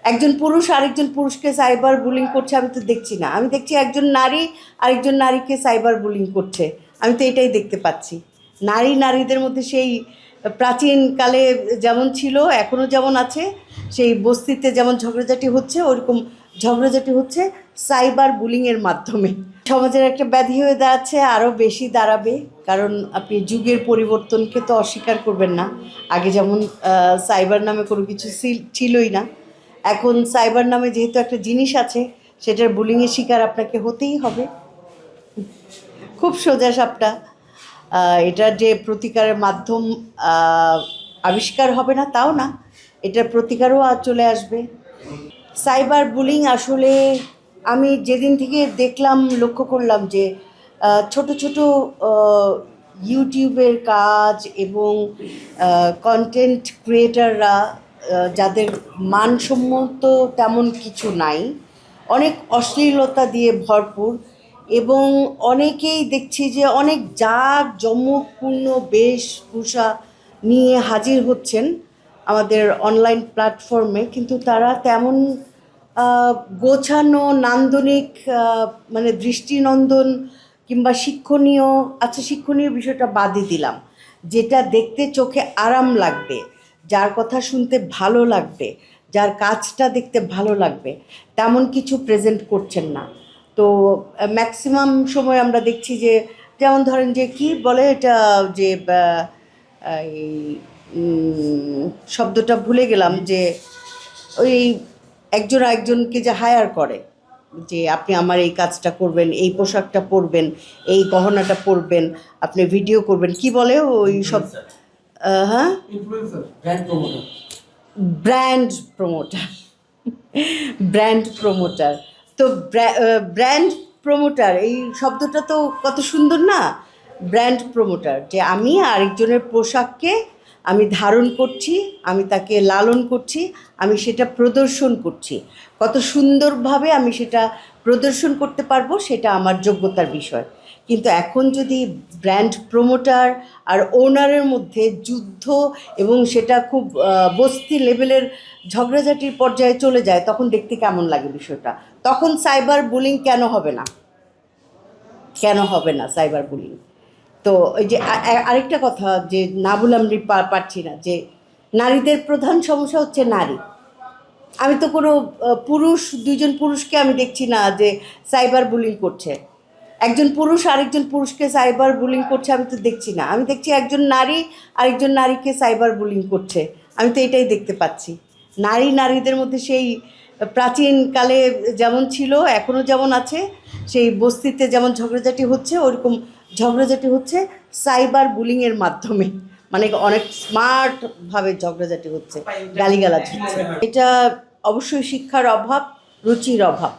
একজন পুরুষ আরেকজন পুরুষকে সাইবার বুলিং করছে, আমি তো দেখছি না। আমি দেখছি একজন নারী আরেকজন নারীকে সাইবার বুলিং করছে, আমি তো এটাই দেখতে পাচ্ছি। নারী নারীদের মধ্যে সেই প্রাচীনকালে যেমন ছিল এখনও যেমন আছে, সেই বস্তিতে যেমন ঝগড়াঝাটি হচ্ছে ওরকম ঝগড়াঝাটি হচ্ছে সাইবার বুলিংয়ের মাধ্যমে। সমাজের একটা ব্যাধি হয়ে দাঁড়াচ্ছে, আরও বেশি দাঁড়াবে, কারণ আপনি যুগের পরিবর্তনকে তো অস্বীকার করবেন না। আগে যেমন সাইবার নামে কোনো কিছু ছিলই না, এখন সাইবার নামে যেহেতু একটা জিনিস আছে, সেটার বুলিংয়ের শিকার আপনাকে হতেই হবে। খুব সোজা সাপটা। এটার যে প্রতিকারের মাধ্যম আবিষ্কার হবে না তাও না, এটার প্রতিকারও চলে আসবে। সাইবার বুলিং আসলে আমি যেদিন থেকে দেখলাম, লক্ষ্য করলাম যে ছোট ছোট ইউটিউবের কাজ এবং কন্টেন্ট ক্রিয়েটাররা যাদের মানসম্মত তেমন কিছু নাই, অনেক অশ্লীলতা দিয়ে ভরপুর, এবং অনেকেই দেখছি যে অনেক জাঁকজমকপূর্ণ বেশভূষা নিয়ে হাজির হচ্ছেন আমাদের অনলাইন প্ল্যাটফর্মে, কিন্তু তারা তেমন গোছানো নান্দনিক মানে দৃষ্টিনন্দন কিংবা শিক্ষণীয়, আচ্ছা শিক্ষণীয় বিষয়টা বাদই দিলাম, যেটা দেখতে চোখে আরাম লাগবে, যার কথা শুনতে ভালো লাগবে, যার কাজটা দেখতে ভালো লাগবে, তেমন কিছু প্রেজেন্ট করছেন না। তো ম্যাক্সিমাম সময় আমরা দেখছি যে, যেমন ধরেন যে কি বলে এটা, যে এই শব্দটা ভুলে গেলাম, যে ওই একজন একজনকে যে হায়ার করে, যে আপনি আমার এই কাজটা করবেন, এই পোশাকটা পরবেন, এই গহনাটা পরবেন, আপনি ভিডিও করবেন, কি বলে ওই সব, হ্যাঁ, ব্র্যান্ড প্রমোটার। Brand promoter. তো ব্র্যান্ড প্রমোটার এই শব্দটা তো কত সুন্দর না, ব্র্যান্ড প্রমোটার, যে আমি আরেকজনের পোশাককে আমি ধারণ করছি, আমি তাকে লালন করছি, আমি সেটা প্রদর্শন করছি, কত সুন্দরভাবে আমি সেটা প্রদর্শন করতে পারবো সেটা আমার যোগ্যতার বিষয়। কিন্তু এখন যদি ব্র্যান্ড প্রমোটার আর ওনারের মধ্যে যুদ্ধ, এবং সেটা খুব বস্তি লেভেলের ঝগড়াঝাটির পর্যায়ে চলে যায়, তখন দেখতে কেমন লাগে বিষয়টা। তখন সাইবার বুলিং কেন হবে না, কেন হবে না সাইবার বুলিং? তো ওই যে আরেকটা কথা যে না বললাম পারছি না, যে নারীদের প্রধান সমস্যা হচ্ছে নারী। আমি তো কোনো দুইজন পুরুষকে আমি দেখছি না যে সাইবার বুলিং করছে। একজন পুরুষ আরেকজন পুরুষকে সাইবার বুলিং করছে, আমি তো দেখছি না। আমি দেখছি একজন নারী আরেকজন নারীকে সাইবার বুলিং করছে, আমি তো এটাই দেখতে পাচ্ছি। নারী নারীদের মধ্যে সেই প্রাচীনকালে যেমন ছিল এখনও যেমন আছে, সেই বস্তিতে যেমন ঝগড়াঝাটি হচ্ছে ওরকম ঝগড়াঝাটি হচ্ছে সাইবার বুলিংয়ের মাধ্যমে। মানে অনেক স্মার্টভাবে ঝগড়াঝাটি হচ্ছে, গালিগালাজ হচ্ছে। এটা অবশ্যই শিক্ষার অভাব, রুচির অভাব।